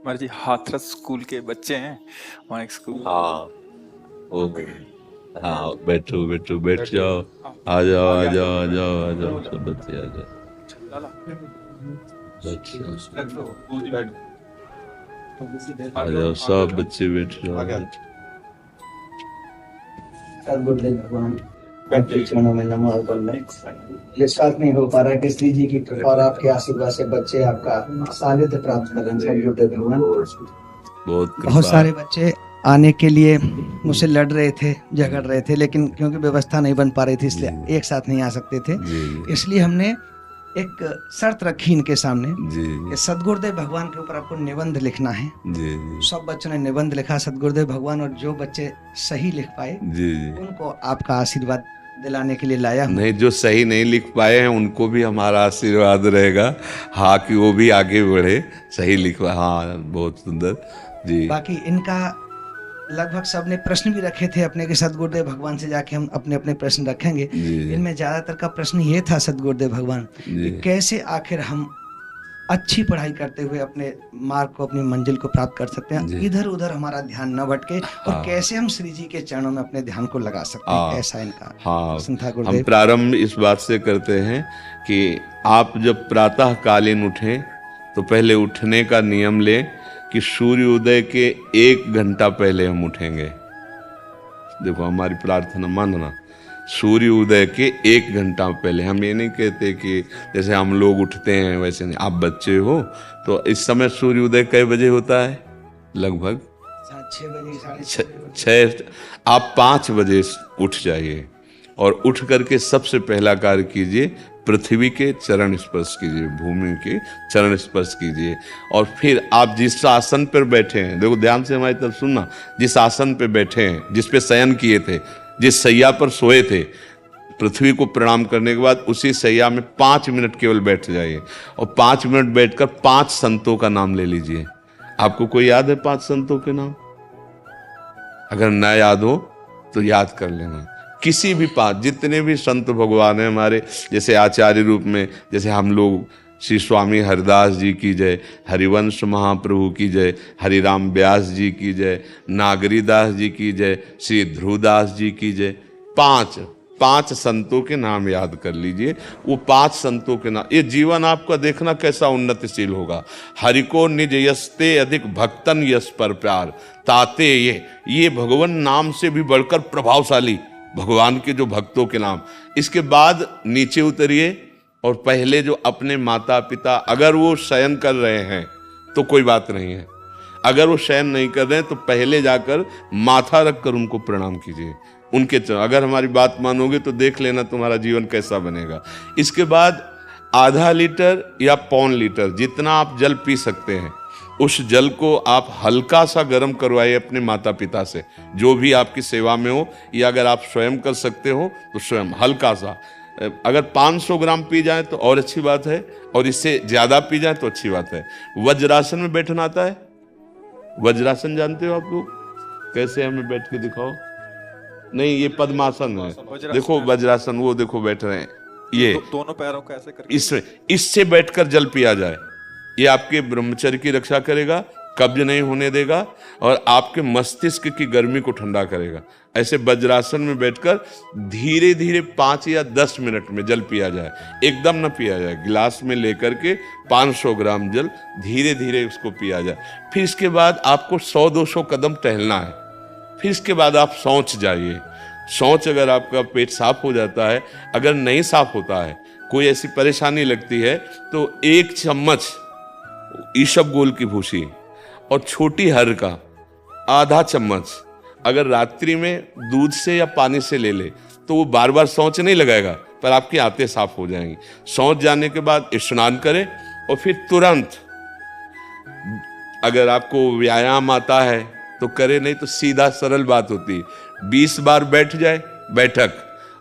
हमारे जी हाथरस स्कूल के बच्चे हैं, हमारे स्कूल। हाँ। ओके। हाँ, बैठो बैठो, बैठ जाओ। हाँ, आ जाओ आ आगे आ जाओ जाओ। आ जाओ आ जाओ, सब बच्चे आ जाओ। लाला, बैठ आ जाओ, सब बच्चे बैठ जाओ। गुरुदेव भगवान आपके चरणों में नमो और वंदन। ये साथ नहीं हो पा रहा है कि श्री जी की कृपा और आपके आशीर्वाद से बच्चे आपका सानिध्य प्राप्त कर रहे हैं। गुरुदेव भगवान बहुत बहुत कृपा। सारे बच्चे आने के लिए मुझसे लड़ रहे थे, झगड़ रहे थे, लेकिन क्योंकि व्यवस्था नहीं बन पा रही थी इसलिए एक साथ नहीं आ सकते थे। जी इसलिए हमने एक शर्त रखी इनके सामने जी कि सदगुरुदेव भगवान के ऊपर आपको निबंध लिखना है। जी सब बच्चों ने निबंध लिखा सदगुरुदेव भगवान, और जो बच्चे सही लिख पाए जी। उनको आपका आशीर्वाद दिलाने के लिए लाया हूँ। नहीं, जो सही नहीं लिख पाए हैं उनको भी हमारा आशीर्वाद रहेगा। हाँ, कि वो भी आगे बढ़े, सही लिखवा। हाँ, बहुत सुंदर जी। बाकी इनका लगभग सबने प्रश्न भी रखे थे अपने के सदगुरुदेव भगवान से जाके हम अपने अपने प्रश्न रखेंगे। जी इनमें ज्यादातर का प्रश्न ये था सदगुरुदेव भगवान जी। कि कैसे आखिर हम अच्छी पढ़ाई करते हुए अपने मार्ग को, अपनी मंजिल को प्राप्त कर सकते हैं, जी। इधर उधर हमारा ध्यान न भटके, और हाँ। कैसे हम श्री जी के चरणों में अपने ध्यान को लगा सकते हैं। हाँ ऐसा इनका हाँ। प्रश्न था हम गुरुदेव। प्रारंभ इस बात से करते हैं कि आप जब प्रातः कालीन उठें तो पहले उठने का नियम लें कि सूर्योदय के 1 घंटा पहले हम उठेंगे। देखो, हमारी प्रार्थना मानना, सूर्य उदय के 1 घंटा पहले। हम ये नहीं कहते कि जैसे हम लोग उठते हैं वैसे नहीं। आप बच्चे हो तो इस समय सूर्य उदय कई बजे होता है? लगभग 6 बजे, साढ़े छः। आप 5 बजे उठ जाइए और उठ करके सबसे पहला कार्य कीजिए, पृथ्वी के चरण स्पर्श कीजिए, भूमि के चरण स्पर्श कीजिए। और फिर आप जिस आसन पर बैठे हैं, देखो ध्यान से हमारी तरफ सुनना, जिस आसन पर बैठे हैं, जिस पे शयन किए थे, जिस सैया पर सोए थे, पृथ्वी को प्रणाम करने के बाद उसी सैया में 5 मिनट केवल बैठ जाइए और 5 मिनट बैठकर 5 संतों का नाम ले लीजिए। आपको कोई याद है 5 संतों के नाम? अगर ना याद हो तो याद कर लेना। किसी भी 5, जितने भी संत भगवान हैं हमारे, जैसे आचार्य रूप में, जैसे हम लोग श्री स्वामी हरिदास जी की जय, हरिवंश महाप्रभु की जय, हरिराम व्यास जी की जय, नागरीदास जी की जय, श्री ध्रुवदास जी की जय। 5 संतों के नाम याद कर लीजिए। वो 5 संतों के नाम, ये जीवन आपका देखना कैसा उन्नतिशील होगा। हरि को निज यस्ते अधिक भक्तन यस पर प्यार ताते ये भगवान नाम से भी बढ़कर प्रभावशाली भगवान के जो भक्तों के नाम। इसके बाद नीचे उतरिए और पहले जो अपने माता पिता, अगर वो शयन कर रहे हैं तो कोई बात नहीं है, अगर वो शयन नहीं कर रहे हैं तो पहले जाकर माथा रखकर उनको प्रणाम कीजिए, उनके चरण। अगर हमारी बात मानोगे तो देख लेना तुम्हारा जीवन कैसा बनेगा। इसके बाद आधा लीटर या 1.25 लीटर जितना आप जल पी सकते हैं, उस जल को आप हल्का सा गर्म करवाइए अपने माता पिता से, जो भी आपकी सेवा में हो, या अगर आप स्वयं कर सकते हो तो स्वयं हल्का सा। अगर 500 ग्राम पी जाए तो और अच्छी बात है, और इससे ज्यादा पी जाए तो अच्छी बात है। वज्रासन में बैठना आता है? वज्रासन जानते हो आप लोग? कैसे, हमें बैठ के दिखाओ। नहीं, ये पद्मासन है। देखो वज्रासन, वो देखो बैठ रहे हैं, ये दोनों पैरों को ऐसे करके इसमें, इससे बैठकर जल पिया जाए। ये आपके ब्रह्मचर्य की रक्षा करेगा, कब्ज नहीं होने देगा, और आपके मस्तिष्क की गर्मी को ठंडा करेगा। ऐसे वज्रासन में बैठकर धीरे धीरे 5 या 10 मिनट में जल पिया जाए, एकदम न पिया जाए। गिलास में लेकर के 500 ग्राम जल धीरे धीरे उसको पिया जाए। फिर इसके बाद आपको 100-200 कदम टहलना है। फिर इसके बाद आप शौच जाइए। शौच, अगर आपका पेट साफ हो जाता है, अगर नहीं साफ होता है, कोई ऐसी परेशानी लगती है, तो 1 चम्मच ईसबगोल की भूसी और छोटी हर का आधा चम्मच अगर रात्रि में दूध से या पानी से ले ले तो वो बार बार शौच नहीं लगाएगा, पर आपकी आंतें साफ हो जाएंगी। शौच जाने के बाद स्नान करें और फिर तुरंत, अगर आपको व्यायाम आता है तो करे, नहीं तो सीधा सरल बात होती है, 20 बार बैठ जाए बैठक,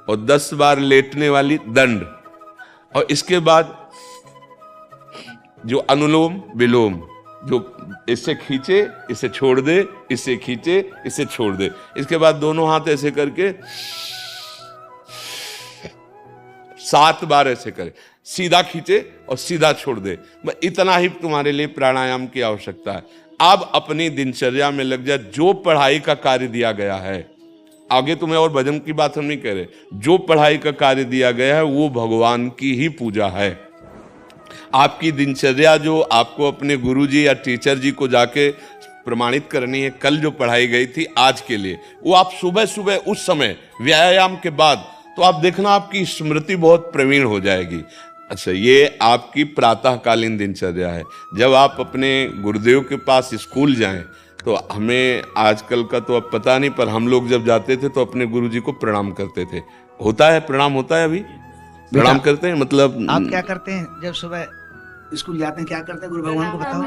और 10 बार लेटने वाली दंड। और इसके बाद जो अनुलोम विलोम, जो इससे खींचे इसे छोड़ दे, इससे खींचे इसे छोड़ दे। इसके बाद दोनों हाथ ऐसे करके 7 बार ऐसे करे, सीधा खींचे और सीधा छोड़ दे। इतना ही तुम्हारे लिए प्राणायाम की आवश्यकता है। अब अपनी दिनचर्या में लग जा। जो पढ़ाई का कार्य दिया गया है, आगे तुम्हें और भजन की बात हम नहीं कह रहे, जो पढ़ाई का कार्य दिया गया है वो भगवान की ही पूजा है। आपकी दिनचर्या जो आपको अपने गुरुजी या टीचर जी को जाके प्रमाणित करनी है, कल जो पढ़ाई गई थी आज के लिए, वो आप सुबह सुबह उस समय व्यायाम के बाद, तो आप देखना आपकी स्मृति बहुत प्रवीण हो जाएगी। अच्छा, ये आपकी प्रातःकालीन दिनचर्या है। जब आप अपने गुरुदेव के पास स्कूल जाएं, तो हमें आजकल का तो अब पता नहीं, पर हम लोग जब जाते थे तो अपने गुरुजी को प्रणाम करते थे। होता है प्रणाम, होता है अभी प्रणाम करते हैं। मतलब आप क्या करते हैं जब सुबह स्कूल जाते हैं, क्या करते हैं गुरु भगवान को बताओ।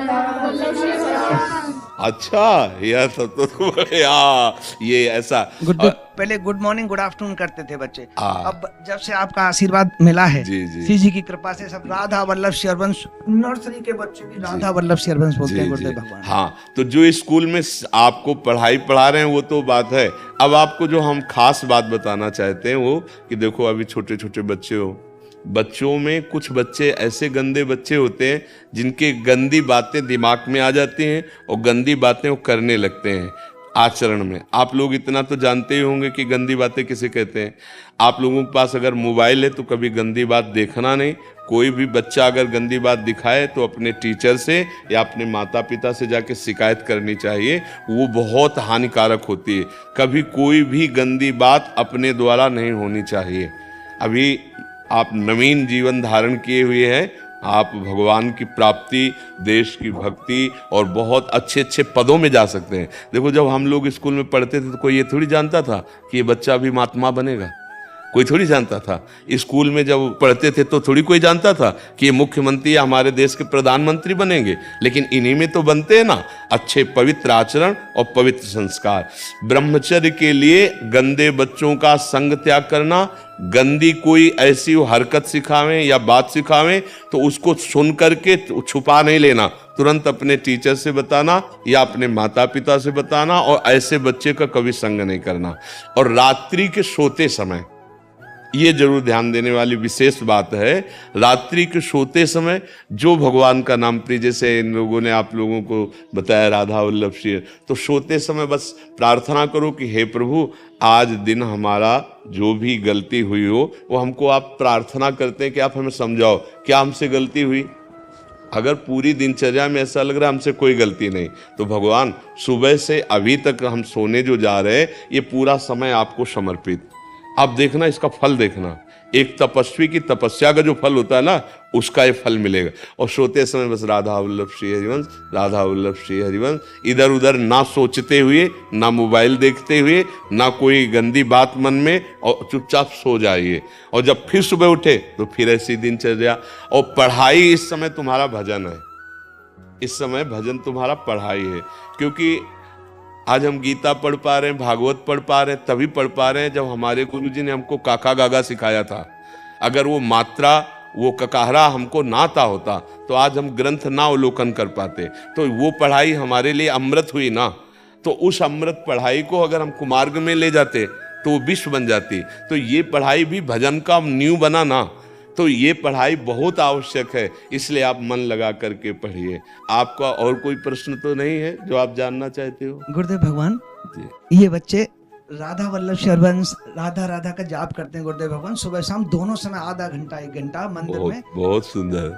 अच्छा, यह सब तो ये ऐसा पहले गुड मॉर्निंग गुड आफ्टरनून करते थे बच्चे। अब जब से आपका आशीर्वाद मिला है, श्री जी की कृपा से सब राधा वल्लभ शेरवंश, नर्सरी के बच्चे भी राधा वल्लभ शेरवंश बोलते हैं गुरुदेव भगवान। हाँ, तो जो स्कूल में आपको पढ़ाई पढ़ा रहे हैं वो तो बात है। अब आपको जो हम खास बात बताना चाहते हैं वो कि देखो, अभी छोटे छोटे बच्चे हो, बच्चों में कुछ बच्चे ऐसे गंदे बच्चे होते हैं जिनके गंदी बातें दिमाग में आ जाती हैं और गंदी बातें वो करने लगते हैं आचरण में। आप लोग इतना तो जानते ही होंगे कि गंदी बातें किसे कहते हैं। आप लोगों के पास अगर मोबाइल है तो कभी गंदी बात देखना नहीं। कोई भी बच्चा अगर गंदी बात दिखाए तो अपने टीचर से या अपने माता पिता से जाके शिकायत करनी चाहिए, वो बहुत हानिकारक होती है। कभी कोई भी गंदी बात अपने द्वारा नहीं होनी चाहिए। अभी आप नवीन जीवन धारण किए हुए हैं, आप भगवान की प्राप्ति, देश की भक्ति और बहुत अच्छे अच्छे पदों में जा सकते हैं। देखो, जब हम लोग स्कूल में पढ़ते थे तो कोई ये थोड़ी जानता था कि ये बच्चा भी महात्मा बनेगा, कोई थोड़ी जानता था। स्कूल में जब पढ़ते थे तो थोड़ी कोई जानता था कि ये मुख्यमंत्री या हमारे देश के प्रधानमंत्री बनेंगे। लेकिन इन्हीं में तो बनते हैं ना अच्छे पवित्र आचरण और पवित्र संस्कार। ब्रह्मचर्य के लिए गंदे बच्चों का संग त्याग करना, गंदी कोई ऐसी हरकत सिखावें या बात सिखावें तो उसको सुन करके छुपा नहीं लेना, तुरंत अपने टीचर से बताना या अपने माता पिता से बताना, और ऐसे बच्चे का कभी संग नहीं करना। और रात्रि के सोते समय ये जरूर ध्यान देने वाली विशेष बात है, रात्रि के सोते समय जो भगवान का नाम प्रिय, जैसे इन लोगों ने आप लोगों को बताया राधा वल्लभ शेर, तो सोते समय बस प्रार्थना करो कि हे प्रभु, आज दिन हमारा जो भी गलती हुई हो वो हमको आप प्रार्थना करते हैं कि आप हमें समझाओ क्या हमसे गलती हुई। अगर पूरी दिनचर्या में ऐसा लग रहा है हमसे कोई गलती नहीं, तो भगवान सुबह से अभी तक हम सोने जो जा रहे हैं ये पूरा समय आपको समर्पित। आप देखना, इसका फल देखना, एक तपस्वी की तपस्या का जो फल होता है ना, उसका ये फल मिलेगा। और सोते समय बस राधा वल्लभ श्री हरिवंश, राधा वल्लभ श्री हरिवंश, इधर उधर ना सोचते हुए, ना मोबाइल देखते हुए, ना कोई गंदी बात मन में, और चुपचाप सो जाइए। और जब फिर सुबह उठे तो फिर ऐसी दिनचर्या। और पढ़ाई इस समय तुम्हारा भजन है, इस समय भजन तुम्हारा पढ़ाई है। क्योंकि आज हम गीता पढ़ पा रहे हैं, भागवत पढ़ पा रहे हैं, तभी पढ़ पा रहे हैं जब हमारे गुरुजी ने हमको काका गागा सिखाया था। अगर वो मात्रा, वो ककाहरा हमको ना आता होता तो आज हम ग्रंथ ना अवलोकन कर पाते। तो वो पढ़ाई हमारे लिए अमृत हुई ना। तो उस अमृत पढ़ाई को अगर हम कुमार्ग में ले जाते तो वो विश्व बन जाती। तो ये पढ़ाई भी भजन का न्यू बना ना, तो ये पढ़ाई बहुत आवश्यक है। इसलिए आप मन लगा करके पढ़िए। आपका और कोई प्रश्न तो नहीं है जो आप जानना चाहते हो? गुरुदेव भगवान जी, ये बच्चे राधा वल्लभ शेरवंश, राधा राधा का जाप करते हैं गुरुदेव भगवान, सुबह शाम दोनों समय आधा घंटा 1 घंटा मंदिर में। बहुत सुंदर।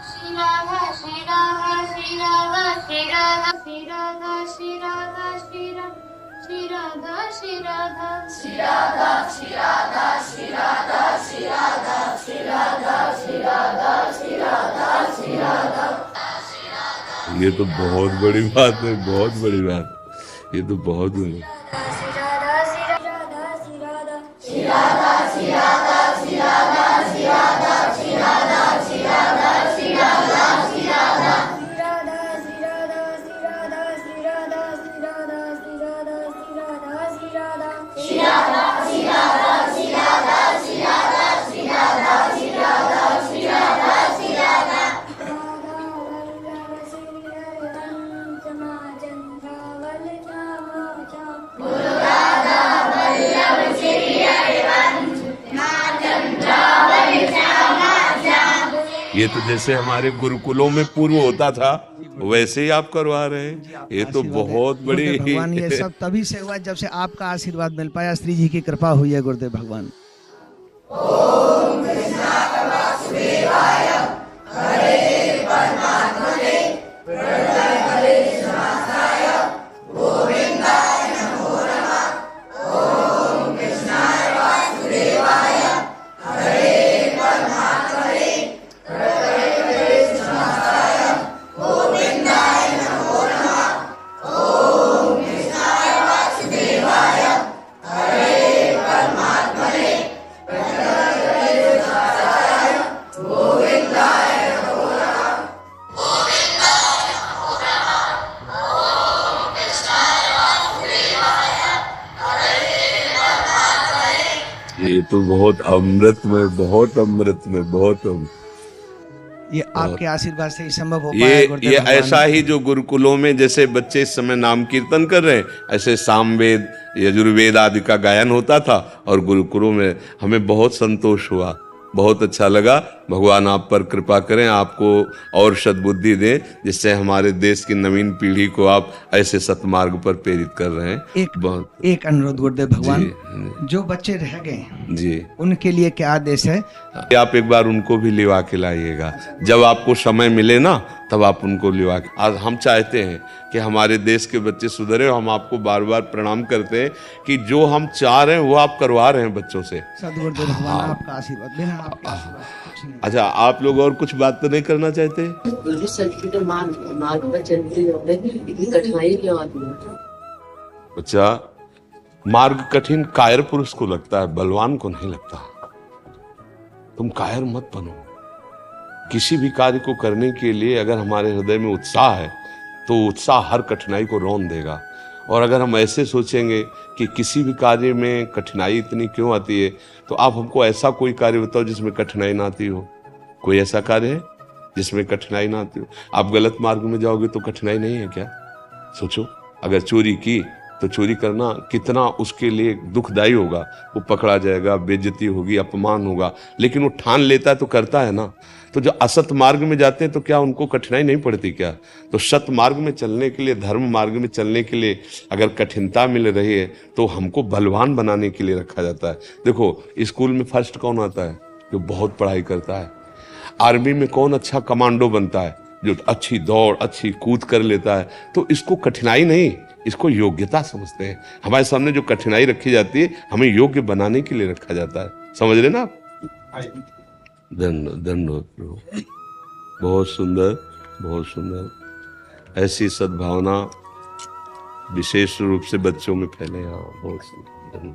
श्री राधा श्री राधा श्री राधा श्री राधा श्री राधा श्री राधा श्री राधा श्री राधा श्री राधा श्री राधा श्री राधा श्री राधा श्री राधा श्री राधा श्री राधा श्री राधा श्री राधा। ये तो बहुत बड़ी बात है, बहुत बड़ी बात, ये तो बहुत बड़ी। श्री राधा श्री राधा श्री राधा श्री राधा श्री राधा श्री राधा श्री राधा श्री राधा श्री राधा श्री राधा श्री राधा ये तो जैसे हमारे गुरुकुलों में पूर्व होता था वैसे ही आप करवा रहे हैं। ये तो बहुत बड़ी गुरुदेव भगवान, ये सब तभी से हुआ जब से आपका आशीर्वाद मिल पाया, श्री जी की कृपा हुई है गुरुदेव भगवान। ये तो बहुत अमृत में, बहुत अमृत में, बहुत अमृत। ये आपके आशीर्वाद से ही संभव हो पाया ये गुरुदेव भगवान। ऐसा ही जो गुरुकुलों में जैसे बच्चे इस समय नाम कीर्तन कर रहे हैं, ऐसे सामवेद यजुर्वेद आदि का गायन होता था और गुरुकुलों में हमें बहुत संतोष हुआ, बहुत अच्छा लगा। भगवान आप पर कृपा करें, आपको और सद्बुद्धि दें, जिससे हमारे देश की नवीन पीढ़ी को आप ऐसे सतमार्ग पर प्रेरित कर रहे हैं। एक अनुरोध गुरुदेव भगवान, जो बच्चे रह गए जी, उनके लिए क्या आदेश है? आप एक बार उनको भी लिवा के लाइएगा, जब आपको समय मिले ना तब आप उनको लिवा के। आज हम चाहते हैं कि हमारे देश के बच्चे सुधरे, हम आपको बार बार प्रणाम करते हैं कि जो हम चाह रहे हैं वो आप करवा रहे हैं बच्चों से। सदगुरुदेव भगवान आपका आशीर्वाद, बिना आपके आशीर्वाद कुछ नहीं। अच्छा, आप लोग और कुछ बात तो नहीं करना चाहते? मार्ग पर चलते इतनी कठिनाई क्यों आती है? बच्चा, मार्ग कठिन कायर पुरुष को लगता है, बलवान को नहीं लगता। तुम कायर मत बनो। किसी भी कार्य को करने के लिए अगर हमारे हृदय में उत्साह है तो उत्साह हर कठिनाई को रौंद देगा। और अगर हम ऐसे सोचेंगे कि किसी भी कार्य में कठिनाई इतनी क्यों आती है, तो आप हमको ऐसा कोई कार्य बताओ जिसमें कठिनाई ना आती हो। कोई ऐसा कार्य है जिसमें कठिनाई ना आती हो? आप गलत मार्ग में जाओगे तो कठिनाई नहीं है क्या? सोचो, अगर चोरी की तो चोरी करना कितना उसके लिए दुखदायी होगा। वो पकड़ा जाएगा, बेइज्जती होगी, अपमान होगा, लेकिन वो ठान लेता है तो करता है ना। तो जो असत मार्ग में जाते हैं तो क्या उनको कठिनाई नहीं पड़ती क्या? तो सत मार्ग में चलने के लिए, धर्म मार्ग में चलने के लिए अगर कठिनता मिल रही है तो हमको बलवान बनाने के लिए रखा जाता है। देखो, स्कूल में फर्स्ट कौन आता है? जो बहुत पढ़ाई करता है। आर्मी में कौन अच्छा कमांडो बनता है? जो अच्छी दौड़, अच्छी कूद कर लेता है। तो इसको कठिनाई नहीं, इसको योग्यता समझते हैं। हमारे सामने जो कठिनाई रखी जाती है, हमें योग्य बनाने के लिए रखा जाता है। समझ रहे ना आप? धन्यवाद प्रभु, बहुत सुंदर, बहुत सुंदर। ऐसी सद्भावना विशेष रूप से बच्चों में फैले। हाँ, बहुत सुंदर।